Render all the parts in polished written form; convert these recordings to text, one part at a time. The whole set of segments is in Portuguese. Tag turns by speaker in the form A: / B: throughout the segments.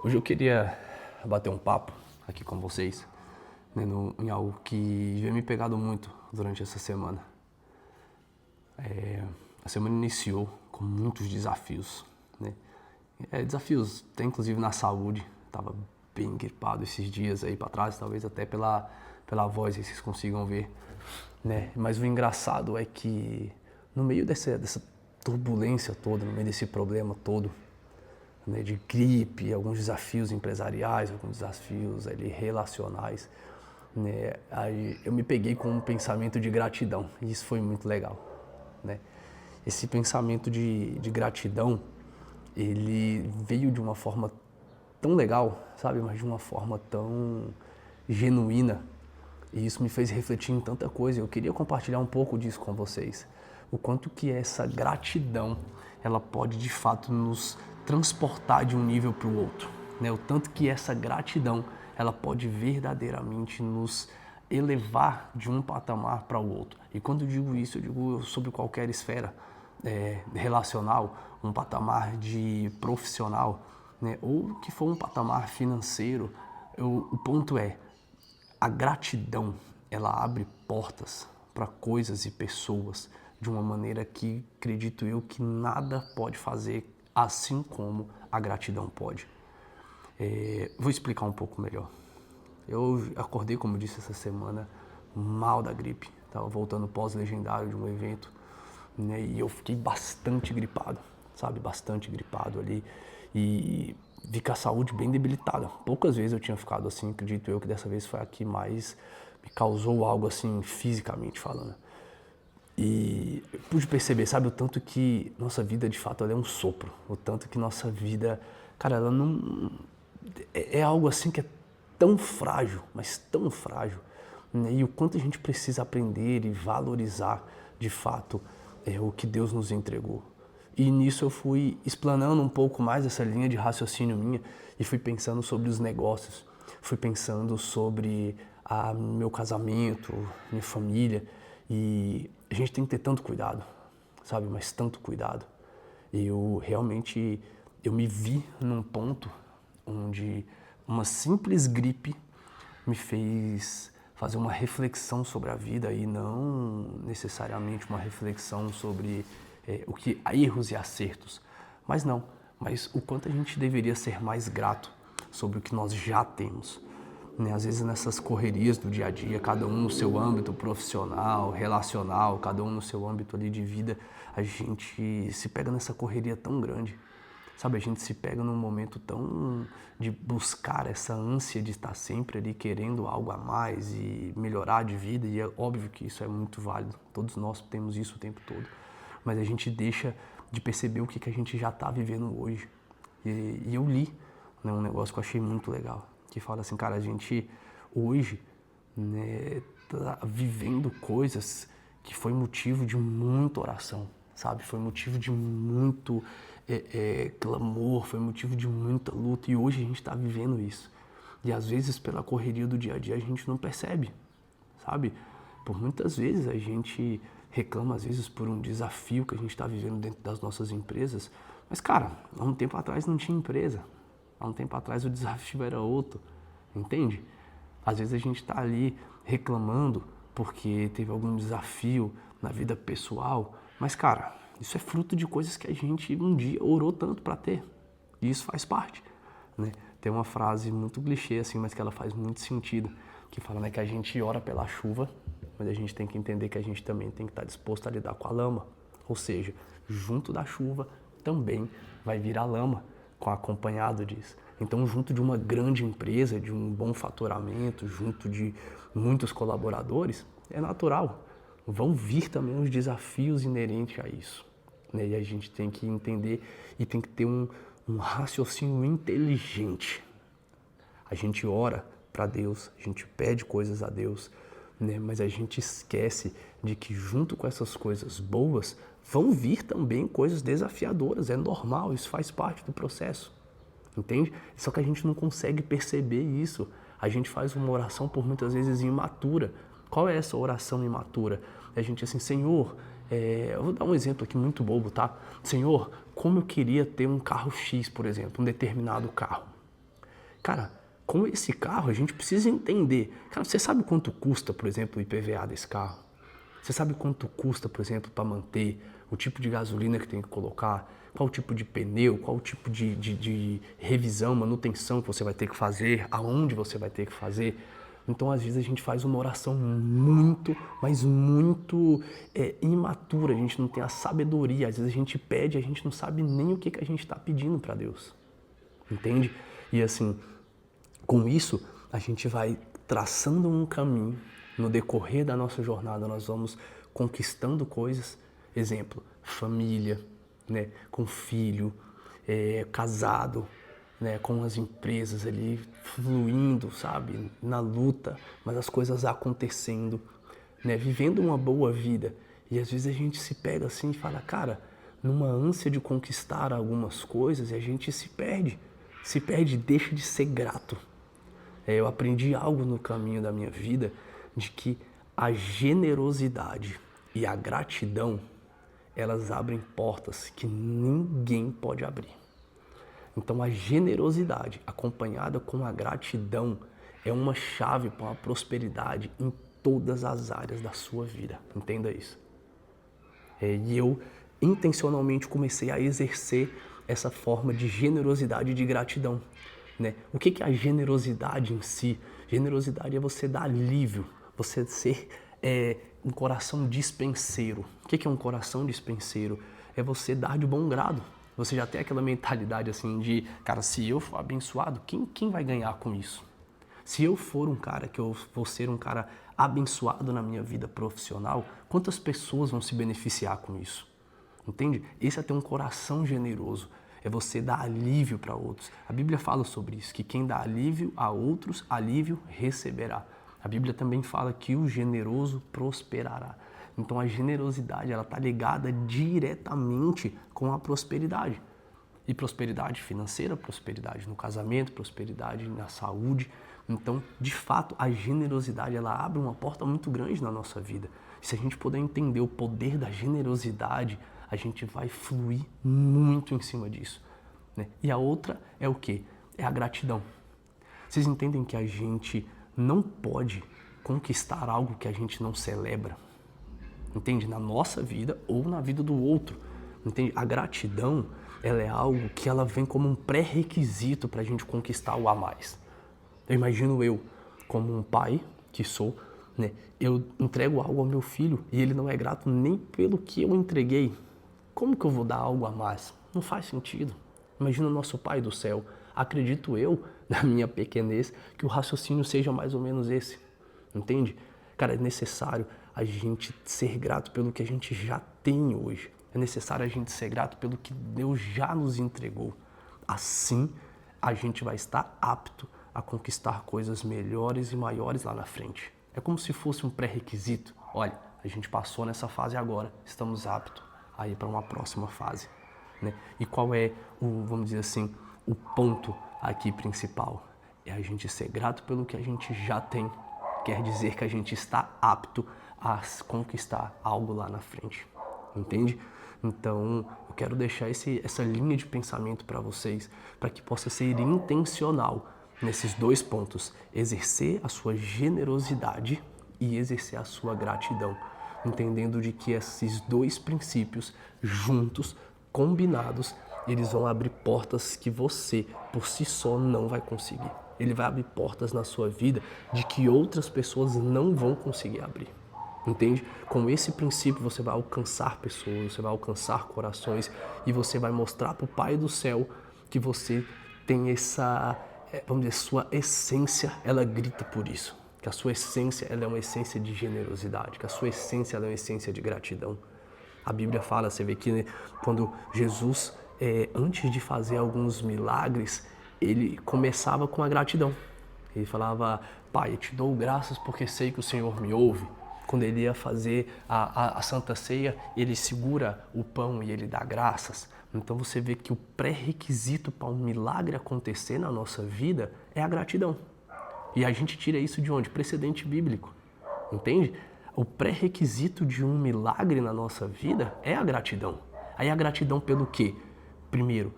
A: Hoje eu queria bater um papo aqui com vocês, né, em algo que vem me pegado muito durante essa semana. A semana iniciou com muitos desafios, né? Desafios, até inclusive na saúde. Estava bem gripado esses dias aí para trás, talvez até pela voz aí vocês consigam ver, né? Mas o engraçado é que no meio dessa turbulência toda, no meio desse problema todo, né, de gripe, alguns desafios empresariais, alguns desafios ali, relacionais, né, aí eu me peguei com um pensamento de gratidão e isso foi muito legal, né? Esse pensamento de gratidão, ele veio de uma forma tão legal, sabe, mas de uma forma tão genuína, e isso me fez refletir em tanta coisa. Eu queria compartilhar um pouco disso com vocês. O quanto que essa gratidão, ela pode de fato nos transportar de um nível para o outro, né? O tanto que essa gratidão, ela pode verdadeiramente nos elevar de um patamar para o outro. E quando eu digo isso, eu digo sobre qualquer esfera relacional, um patamar de profissional, né? Ou que for um patamar financeiro. O ponto é, a gratidão, ela abre portas para coisas e pessoas de uma maneira que, acredito eu, que nada pode fazer assim como a gratidão pode. Vou explicar um pouco melhor. Eu acordei, como eu disse, essa semana mal da gripe. Estava voltando pós-legendário de um evento, né, e eu fiquei bastante gripado, sabe? Bastante gripado ali. E vi com a saúde bem debilitada. Poucas vezes eu tinha ficado assim, acredito eu que dessa vez foi a que mais me causou algo assim, fisicamente falando. E eu pude perceber, sabe, o tanto que nossa vida de fato ela é um sopro. O tanto que nossa vida, cara, ela não. É algo assim que é tão frágil, mas tão frágil, né? E o quanto a gente precisa aprender e valorizar de fato o que Deus nos entregou. E nisso eu fui explanando um pouco mais essa linha de raciocínio minha e fui pensando sobre os negócios, fui pensando sobre meu casamento, minha família, e a gente tem que ter tanto cuidado, sabe, mas tanto cuidado. E eu me vi num ponto onde uma simples gripe me fez fazer uma reflexão sobre a vida e não necessariamente uma reflexão sobre o que erros e acertos, mas o quanto a gente deveria ser mais grato sobre o que nós já temos, né? Às vezes nessas correrias do dia a dia, cada um no seu âmbito profissional, relacional, cada um no seu âmbito ali de vida, a gente se pega nessa correria tão grande. Sabe, a gente se pega num momento tão de buscar essa ânsia de estar sempre ali querendo algo a mais e melhorar de vida, e é óbvio que isso é muito válido, todos nós temos isso o tempo todo, mas a gente deixa de perceber o que a gente já está vivendo hoje. E eu li, né, um negócio que eu achei muito legal, que fala assim, cara, a gente hoje, né, tá vivendo coisas que foi motivo de muita oração, sabe? Foi motivo de muito clamor, foi motivo de muita luta, e hoje a gente está vivendo isso. E às vezes pela correria do dia a dia a gente não percebe, sabe? Por muitas vezes a gente reclama, às vezes, por um desafio que a gente está vivendo dentro das nossas empresas, mas, cara, há um tempo atrás não tinha empresa, há um tempo atrás o desafio era outro, entende? Às vezes a gente está ali reclamando porque teve algum desafio na vida pessoal, mas, cara, isso é fruto de coisas que a gente um dia orou tanto para ter, e isso faz parte, né? Tem uma frase muito clichê assim, mas que ela faz muito sentido, que fala, né, que a gente ora pela chuva, mas a gente tem que entender que a gente também tem que estar disposto a lidar com a lama. Ou seja, junto da chuva também vai vir a lama, acompanhado disso. Então, junto de uma grande empresa, de um bom faturamento, junto de muitos colaboradores, é natural. Vão vir também os desafios inerentes a isso, né? E a gente tem que entender e tem que ter um raciocínio inteligente. A gente ora para Deus, a gente pede coisas a Deus, né? Mas a gente esquece de que junto com essas coisas boas vão vir também coisas desafiadoras. É normal, isso faz parte do processo, entende? Só que a gente não consegue perceber isso. A gente faz uma oração por muitas vezes imatura. Qual é essa oração imatura? É a gente assim, Senhor, eu vou dar um exemplo aqui muito bobo, tá? Senhor, como eu queria ter um carro X, por exemplo, um determinado carro. Cara, com esse carro a gente precisa entender. Cara, você sabe quanto custa, por exemplo, o IPVA desse carro? Você sabe quanto custa, por exemplo, para manter o tipo de gasolina que tem que colocar? Qual o tipo de pneu? Qual o tipo de revisão, manutenção que você vai ter que fazer? Aonde você vai ter que fazer? Então, às vezes, a gente faz uma oração muito, mas muito imatura. A gente não tem a sabedoria. Às vezes, a gente pede e a gente não sabe nem o que a gente está pedindo para Deus. Entende? E assim, com isso, a gente vai traçando um caminho. No decorrer da nossa jornada, nós vamos conquistando coisas. Exemplo, família, né? Com filho, casado, né? Com as empresas ali fluindo, sabe? Na luta, mas as coisas acontecendo, né? Vivendo uma boa vida. E às vezes a gente se pega assim e fala, cara, numa ânsia de conquistar algumas coisas, e a gente se perde, deixa de ser grato. Eu aprendi algo no caminho da minha vida de que a generosidade e a gratidão, elas abrem portas que ninguém pode abrir. Então a generosidade acompanhada com a gratidão é uma chave para uma prosperidade em todas as áreas da sua vida. Entenda isso. E eu intencionalmente comecei a exercer essa forma de generosidade e de gratidão. Né? O que é a generosidade em si? Generosidade é você dar alívio, você ser um coração dispenseiro. O que é um coração dispenseiro? É você dar de bom grado. Você já tem aquela mentalidade assim de, cara, se eu for abençoado, quem vai ganhar com isso? Se eu for um cara que eu vou ser um cara abençoado na minha vida profissional, quantas pessoas vão se beneficiar com isso? Entende? Esse é ter um coração generoso. É você dar alívio para outros. A Bíblia fala sobre isso, que quem dá alívio a outros, alívio receberá. A Bíblia também fala que o generoso prosperará. Então a generosidade, ela está ligada diretamente com a prosperidade. E prosperidade financeira, prosperidade no casamento, prosperidade na saúde. Então, de fato, a generosidade, ela abre uma porta muito grande na nossa vida. E se a gente puder entender o poder da generosidade, a gente vai fluir muito em cima disso. Né? E a outra é o quê? É a gratidão. Vocês entendem que a gente não pode conquistar algo que a gente não celebra? Entende? Na nossa vida ou na vida do outro. Entende? A gratidão, ela é algo que ela vem como um pré-requisito para a gente conquistar o a mais. Eu imagino eu, como um pai que sou, né? Eu entrego algo ao meu filho e ele não é grato nem pelo que eu entreguei. Como que eu vou dar algo a mais? Não faz sentido. Imagina o nosso Pai do céu. Acredito eu, na minha pequenez, que o raciocínio seja mais ou menos esse. Entende? Cara, é necessário a gente ser grato pelo que a gente já tem hoje. É necessário a gente ser grato pelo que Deus já nos entregou. Assim, a gente vai estar apto a conquistar coisas melhores e maiores lá na frente. É como se fosse um pré-requisito. Olha, a gente passou nessa fase agora, estamos aptos a ir para uma próxima fase. Né? E qual é vamos dizer assim, o ponto aqui principal? É a gente ser grato pelo que a gente já tem. Quer dizer que a gente está apto a conquistar algo lá na frente. Entende? Então, eu quero deixar essa linha de pensamento para vocês, para que possa ser intencional nesses dois pontos. Exercer a sua generosidade e exercer a sua gratidão. Entendendo de que esses dois princípios juntos, combinados, eles vão abrir portas que você, por si só, não vai conseguir. Ele vai abrir portas na sua vida de que outras pessoas não vão conseguir abrir. Entende? Com esse princípio você vai alcançar pessoas, você vai alcançar corações e você vai mostrar para o Pai do céu que você tem essa, vamos dizer, sua essência, ela grita por isso. Que a sua essência ela é uma essência de generosidade, que a sua essência ela é uma essência de gratidão. A Bíblia fala, você vê que né, quando Jesus, antes de fazer alguns milagres, ele começava com a gratidão. Ele falava, Pai, eu te dou graças porque sei que o Senhor me ouve. Quando ele ia fazer a Santa Ceia, ele segura o pão e ele dá graças. Então você vê que o pré-requisito para um milagre acontecer na nossa vida é a gratidão. E a gente tira isso de onde? Precedente bíblico, entende? O pré-requisito de um milagre na nossa vida é a gratidão. Aí a gratidão pelo quê? Primeiro,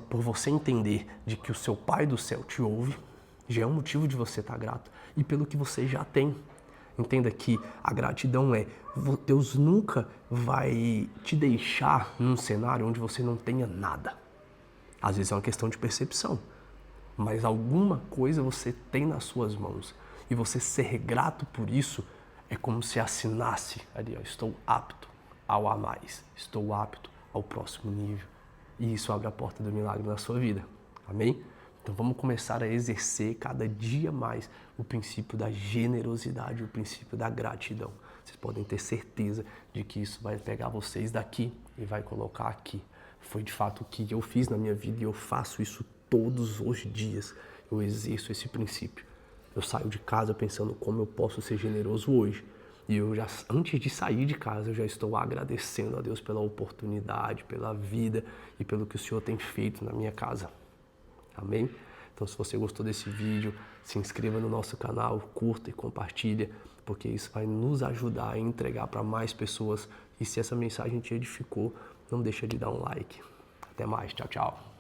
A: por você entender de que o seu Pai do céu te ouve, já é um motivo de você estar grato, e pelo que você já tem. Entenda que a gratidão Deus nunca vai te deixar num cenário onde você não tenha nada. Às vezes é uma questão de percepção, mas alguma coisa você tem nas suas mãos. E você ser grato por isso é como se assinasse ali, ó, estou apto ao a mais, estou apto ao próximo nível. E isso abre a porta do milagre na sua vida. Amém? Então vamos começar a exercer cada dia mais o princípio da generosidade, o princípio da gratidão. Vocês podem ter certeza de que isso vai pegar vocês daqui e vai colocar aqui. Foi de fato o que eu fiz na minha vida e eu faço isso todos os dias. Eu exerço esse princípio. Eu saio de casa pensando como eu posso ser generoso hoje. E antes de sair de casa, eu já estou agradecendo a Deus pela oportunidade, pela vida e pelo que o Senhor tem feito na minha casa. Amém? Então, se você gostou desse vídeo, se inscreva no nosso canal, curta e compartilha, porque isso vai nos ajudar a entregar para mais pessoas. E se essa mensagem te edificou, não deixa de dar um like. Até mais. Tchau, tchau.